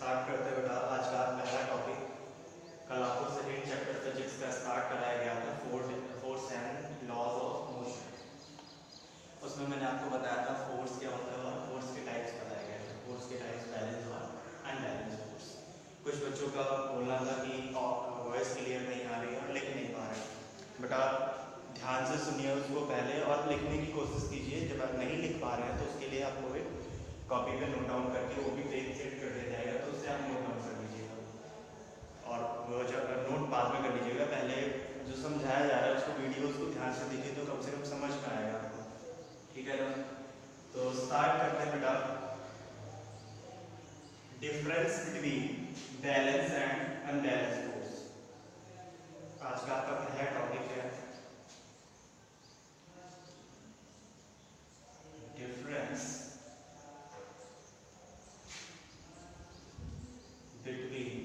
Start करते हैं बेटा। आज का पहला टॉपिक कल आपको सेकेंड चैप्टर फिजिक्स का स्टार्ट कराया गया था, force and laws of motion. उसमें मैंने आपको बताया था फोर्स क्या होता है और फोर्स के टाइप्स बताए गए थे। फोर्स के टाइप्स बैलेंस और अनबैलेंस फोर्स। कुछ बच्चों का बोलना था कि वॉइस क्लियर नहीं आ रही है और लिख नहीं पा रहे। बेटा ध्यान से सुनिए उसको पहले और लिखने की कोशिश कीजिए। जब आप नहीं लिख पा रहे हैं तो उसके लिए आपको एक कॉपी पे नोट डाउन करके वो भी पेज सेट कर दिया जाएगा, तो उससे आप नोट डाउन कर लीजिएगा और वो जब नोट बाद में कर लीजिएगा। पहले जो समझाया जा रहा है उसको वीडियो उसको ध्यान से देखिए तो कम से कम समझ में आएगा आपको, ठीक है ना। तो स्टार्ट करते हैं बेटा। Difference between balance and unbalance force आज का आपका पहला टॉपिक है। Difference between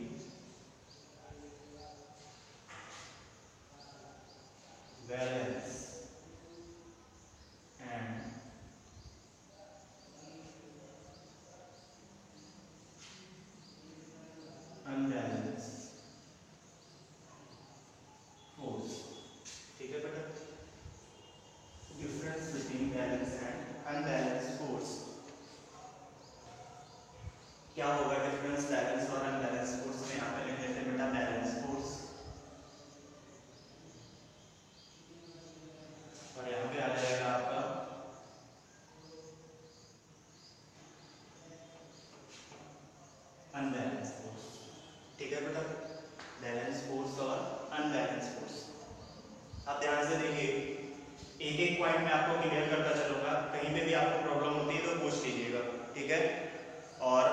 balance and unbalance force, ठीक है बेटा। Difference between balance and unbalance force क्या होगा? डिफरेंस बैलेंस और अनबैलेंस फोर्स में यहाँ पे लिख लेते हैं बेटा बैलेंस फोर्स और यहाँ पे आ जाएगा आपका अनबैलेंस फोर्स, ठीक है बेटा। बैलेंस फोर्स और अनबैलेंस फोर्स आप ध्यान से देखिए, एक एक पॉइंट में आपको क्लियर करता चलूंगा। कहीं पे भी आपको प्रॉब्लम होती है तो पूछ लीजिएगा, ठीक है। और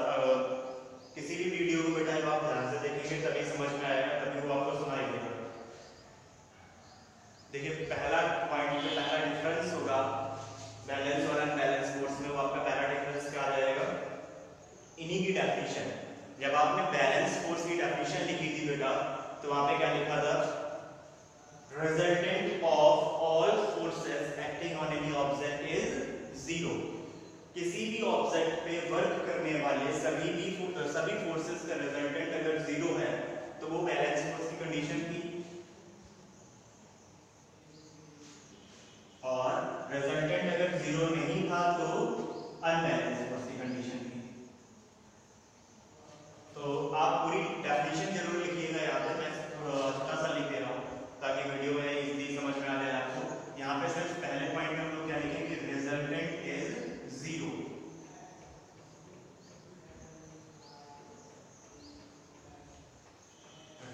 किसी भी वीडियो को बेटा जब आप ध्यान से देखेंगे तभी समझ में आएगा, तभी वो आपको सुनाई देगा। देखिए पहला पॉइंट जो पहला डिफरेंस होगा बैलेंस और अनबैलेंस फोर्स में, वो आपका पहला डिफरेंस क्या आ जाएगा? इन्हीं की डेफिनेशन। जब आपने बैलेंस फोर्स की डेफिनेशन लिखी थी बेटा तो वहां पे क्या लिखा था? Resultant of all forces acting on any object is zero. किसी भी ऑब्जेक्ट पे वर्क करने वाले सभी फोर्सेस का रिजल्टेंट अगर जीरो है तो वो बैलेंस फोर्स की कंडीशन थी, और रिजल्टेंट अगर जीरो नहीं था तो अनबैलेंस फोर्स की कंडीशन थी। तो आप पूरी डेफिनेशन जरूर लिखिएगा यहाँ पे, मैं छोटा सा लिख दे रहा हूँ ताकि वीडियो में इजीली समझ में आ जाए आपको। यहाँ पे सिर्फ पहले पॉइंट में हम लोग क्या लिखेंगे? Resultant is zero.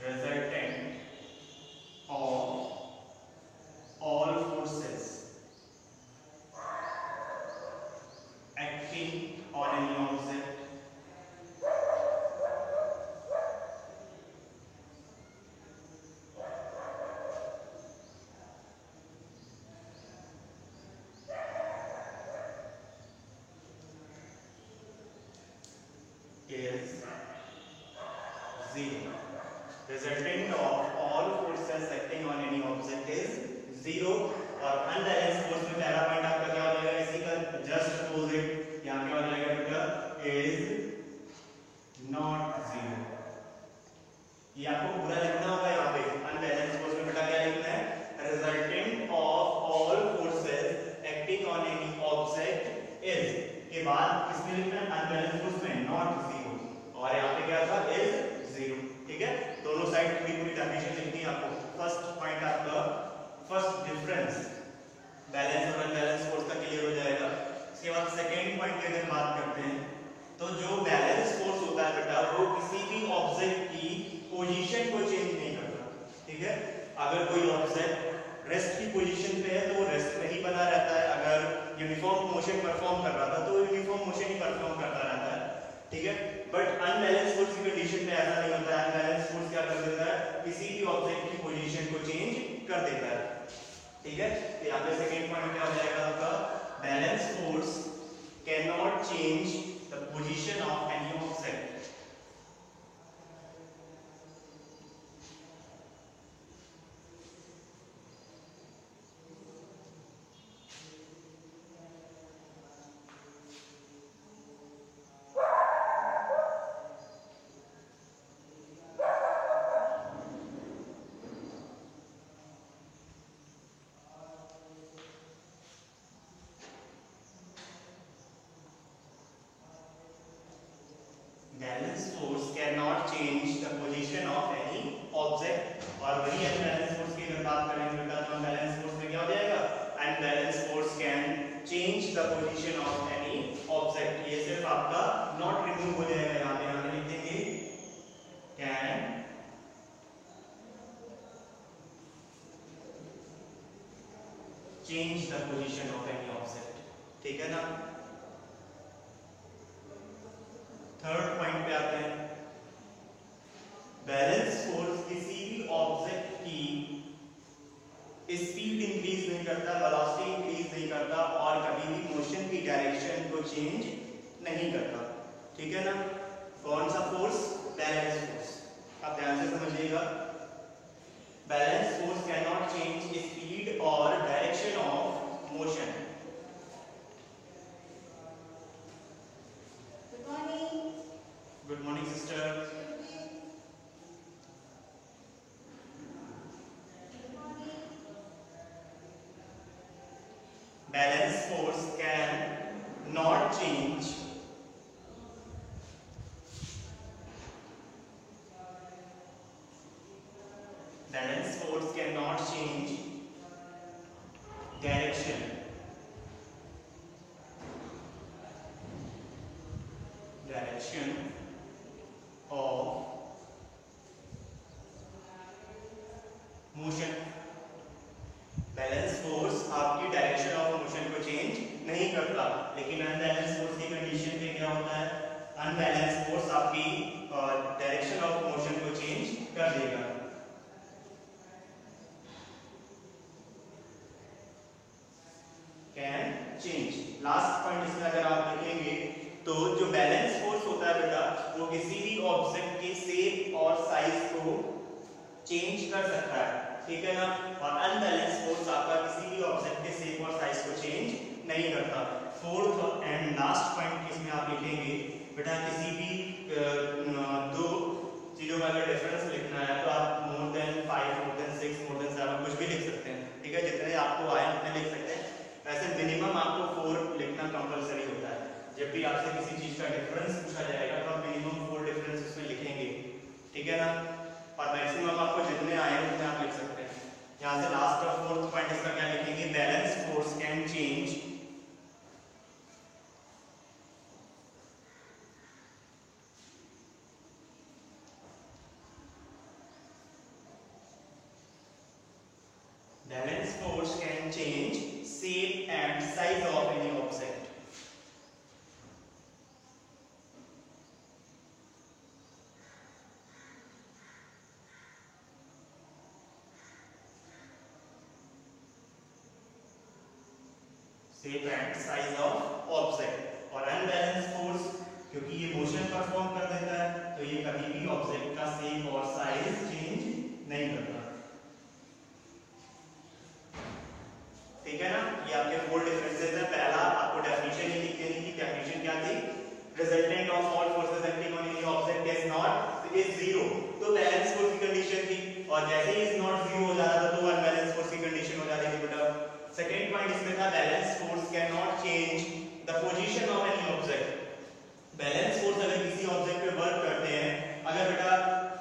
Resultant of all forces acting on any object is zero. Resultant of all forces acting on any object is zero। और अनबैलेंस फोर्स में पहला पॉइंट आपका क्या हो जाएगा? इसी का जस्ट अपोजिट यहाँ क्या हो जाएगा बेटा? Is not zero. ये आपको पूरा लिखना होगा यहाँ पे। अनबैलेंस फोर्स में बेटा क्या लिखना है? Resultant of all forces acting on any object is के बाद किसमें लिखना है? अनबैलेंस फोर्स में नॉट जीरो, और यहाँ पे क्या था? इज जीरो, ठीक है। दोनों साइड पूरी पूरी डेफिनेशन लिखनी है आपको। फर्स्ट पॉइंट आपका फर्स्ट डिफरेंस बैलेंस और अनबैलेंस फोर्स का क्लियर हो जाएगा। इसके बाद सेकेंड पॉइंट की अगर बात करते हैं तो जो बैलेंस फोर्स होता है बेटा वो किसी भी ऑब्जेक्ट की पोजीशन को चेंज नहीं करता, ठीक है। अगर कोई ऑब्जेक्ट रेस्ट की पोजीशन पे है तो वो रेस्ट पे ही बना रहता है। अगर यूनिफॉर्म मोशन परफॉर्म कर रहा था तो वो यूनिफॉर्म मोशन ही परफॉर्म करता रहता है, ठीक है। बट अनबैलेंस फोर्स की कंडीशन में ऐसा नहीं होता है। अनबैलेंस फोर्स क्या कर देता है? किसी भी ऑब्जेक्ट की पोजीशन को चेंज कर देता है, ठीक है। तो यहाँ पे सेकेंड पॉइंट क्या हो जाएगा आपका? Balance force can not change the position of any object. force cannot change the position of any object. और वही unbalanced force की अगर बात करेंगे बेटा तो unbalanced force में क्या हो जाएगा? Unbalanced force can change the position of any object. ये सिर्फ आपका not remove हो जाएगा, यहाँ पे लिख देंगे can change the position of any object. ठीक है ना? थर्ड पॉइंट पे आते हैं। बैलेंस फोर्स किसी भी ऑब्जेक्ट की स्पीड इंक्रीज नहीं करता, वेलोसिटी इंक्रीज नहीं करता और कभी भी मोशन की डायरेक्शन को चेंज नहीं करता। ठीक है ना? कौन सा फोर्स? Balance force. आप ध्यान से समझिएगा। Balance force can not change speed और direction of motion. Good morning, sister. Balance force can not change direction of motion। Balance force आपकी डायरेक्शन ऑफ मोशन को चेंज नहीं करता, लेकिन अनबैलेंस फोर्स की कंडीशन पे क्या होता है? अनबैलेंस फोर्स आपकी डायरेक्शन ऑफ मोशन को चेंज कर देगा। Can change. लास्ट पॉइंट इसमें अगर आप देखेंगे तो जो बैलेंस फोर्स होता है बेटा वो किसी भी ऑब्जेक्ट के शेप और साइज को चेंज कर सकता है। ठीक है ना? और अनबैलेंस फोर्स आपका किसी भी ऑब्जेक्ट के शेप और साइज को चेंज नहीं करता। फोर्थ एंड लास्ट पॉइंट इसमें आप लिखेंगे बेटा किसी भी दो चीजों का अगर डिफरेंस लिखना है तो आप more than 5, more than 6, more than 7 कुछ भी लिख सकते हैं। ठीक है? जितने आपको आए उतने लिख सकते हैं। वैसे मिनिमम आपको 4 लिखना कंपलसरी होता है। जब भी आपसे किसी चीज का डिफरेंस पूछा जाएगा तो आप मिनिमम 4 डिफरेंस उसमें लिखेंगे। ठीक है ना? और मैक्सिमम आपको जितने आए उतने आप लिख सकते हैं। यहाँ से लास्ट और फोर्थ पॉइंट इसका क्या लिखेंगे? Balance force can change shape and size of any object। shape and size of object। और अनबैलेंस फोर्स क्योंकि ये मोशन परफॉर्म कर देता है तो ये कभी भी ऑब्जेक्ट का शेप और साइज चेंज नहीं करता। ठीक है ना? ये आपके 4 डिफरेंसेस हैं। पहला आपको डेफिनेशन ही लिख देनी थी। डेफिनेशन क्या थी? Resultant of all forces acting on any object is not is 0। तो बैलेंस फोर्स की कंडीशन थी और जैसे ही इज नॉट 0 हो जाता था तो अनबैलेंस फोर्स की कंडीशन हो जाती थी बेटा। सेकंड पॉइंट इसमें था balance force can not change the position of any object. Balance force अगर किसी ऑब्जेक्ट पे वर्क करते हैं, अगर बेटा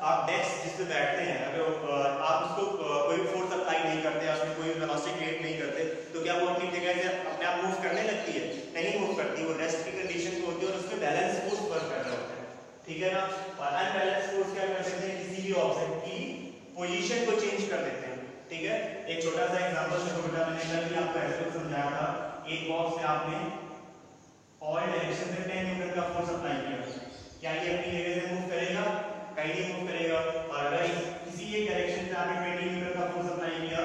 आप डेस्क जिस पे बैठते हैं अगर आप उसको कोई फोर्स अप्लाई नहीं करते, उसमें कोई वेलोसिटी क्रिएट नहीं करते तो क्या वो अपनी जगह से अपने आप मूव करने लगती है? नहीं मूव करती, वो रेस्ट की कंडीशन में होती है और उसमें बैलेंस फोर्स वर्क कर रहा होता है। ठीक है ना? और अनबैलेंस फोर्स क्या कर सकते हैं? किसी भी ऑब्जेक्ट की पोजीशन को चेंज कर देते हैं। ठीक है? एक छोटा सा एग्जांपल देखो बेटा, मैंने कल भी आपको ऐसे समझाया था। एक बॉक्स में आपने ऑल डायरेक्शन में 10 न्यूटन का फोर्स अप्लाई किया, क्या ये अपनी जगह से मूव करेगा? कहीं नहीं मूव करेगा। और अगर किसी एक डायरेक्शन पे आपने 20 न्यूटन का फोर्स अप्लाई किया,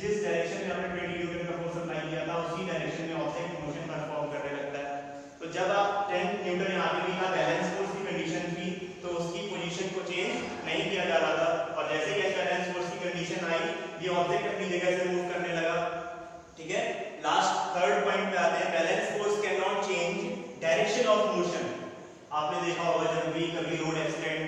जिस डायरेक्शन में आपने 20 न्यूटन का फोर्स अप्लाई किया था उसी डायरेक्शन में ऑब्जेक्ट मोशन परफॉर्म करने लगता है। तो जब आप 10 न्यूटन यहाँ पे भी था, बैलेंस फोर्स की कंडीशन थी तो उसकी पोजीशन को चेंज नहीं किया जा रहा था और जैसे ही बैलेंस फोर्स की कंडीशन आई ये ऑब्जेक्ट अपनी जगह से मूव करने लगा। ठीक है? लास्ट थर्ड पॉइंट पे आते हैं। Balance force can not change direction of motion. आपने देखा होगा जब भी कभी रोड एक्सीडेंट,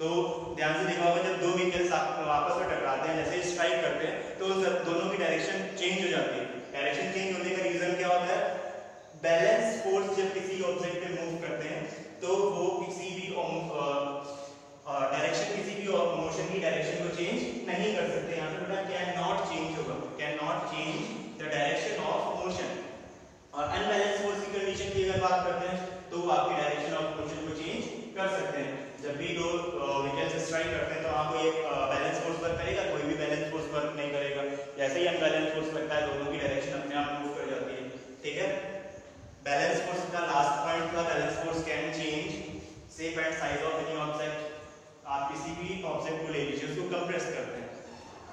तो ध्यान से देखा होगा जब दो व्हीकल्स आपस में टकराते हैं, जैसे स्ट्राइक करते हैं तो दोनों की डायरेक्शन चेंज हो जाती है। डायरेक्शन चेंज होने का रीजन क्या होता है? बैलेंस फोर्स जब किसी ऑब्जेक्ट पे मूव करते हैं तो वो किसी भी आपकी डायरेक्शन ऑफ मोशन को चेंज कर सकते हैं। जब भी दो व्हीकल्स स्ट्राइक करते हैं तो वहाँ कोई बैलेंस फोर्स वर्क करेगा, कोई भी बैलेंस फोर्स वर्क नहीं करेगा। जैसे ही अनबैलेंस फोर्स लगता है दोनों की डायरेक्शन अपने आप मूव कर जाती है। ठीक है, बैलेंस फोर्स का लास्ट पॉइंट था, balance force can change shape and size of any object. आप किसी भी ऑब्जेक्ट को ले लीजिए, उसको कंप्रेस करते हैं।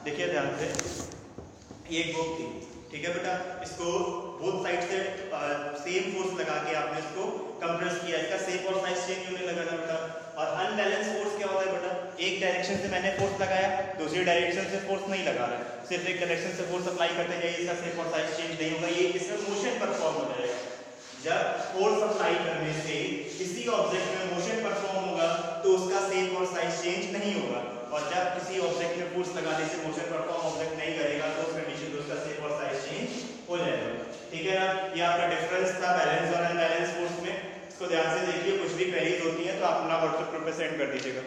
देखिए ध्यान से, ये एक बुक थी, ठीक है बेटा, इसको बोथ साइड से सेम फोर्स लगा के आपने इसको कंप्रेस किया, इसका शेप और साइज चेंज होने लगा ना बेटा। और अनबैलेंस फोर्स क्या होता है बेटा, एक डायरेक्शन से मैंने फोर्स लगाया, दूसरी डायरेक्शन से फोर्स नहीं लगा रहा है, सिर्फ एक डायरेक्शन से फोर्स अप्लाई करते जाइए, इसका शेप और साइज चेंज नहीं होगा, ये इसमें मोशन परफॉर्म हो जाएगा। जब फोर्स अप्लाई करने से किसी ऑब्जेक्ट में मोशन परफॉर्म होगा तो उसका शेप और साइज चेंज नहीं होगा, और जब किसी ऑब्जेक्ट में फोर्स लगाने से मोशन परफॉर्म ऑब्जेक्ट नहीं करेगा तो उस कंडीशन में उसका शेप और साइज चेंज हो जाएगा। ठीक है ना, ये आपका डिफरेंस था बैलेंस और अनबैलेंस फोर्स में। इसको ध्यान से देखिए, कुछ भी क्वेरीज होती है तो आप अपना व्हाट्सएप ग्रुप पे सेंड कर दीजिएगा।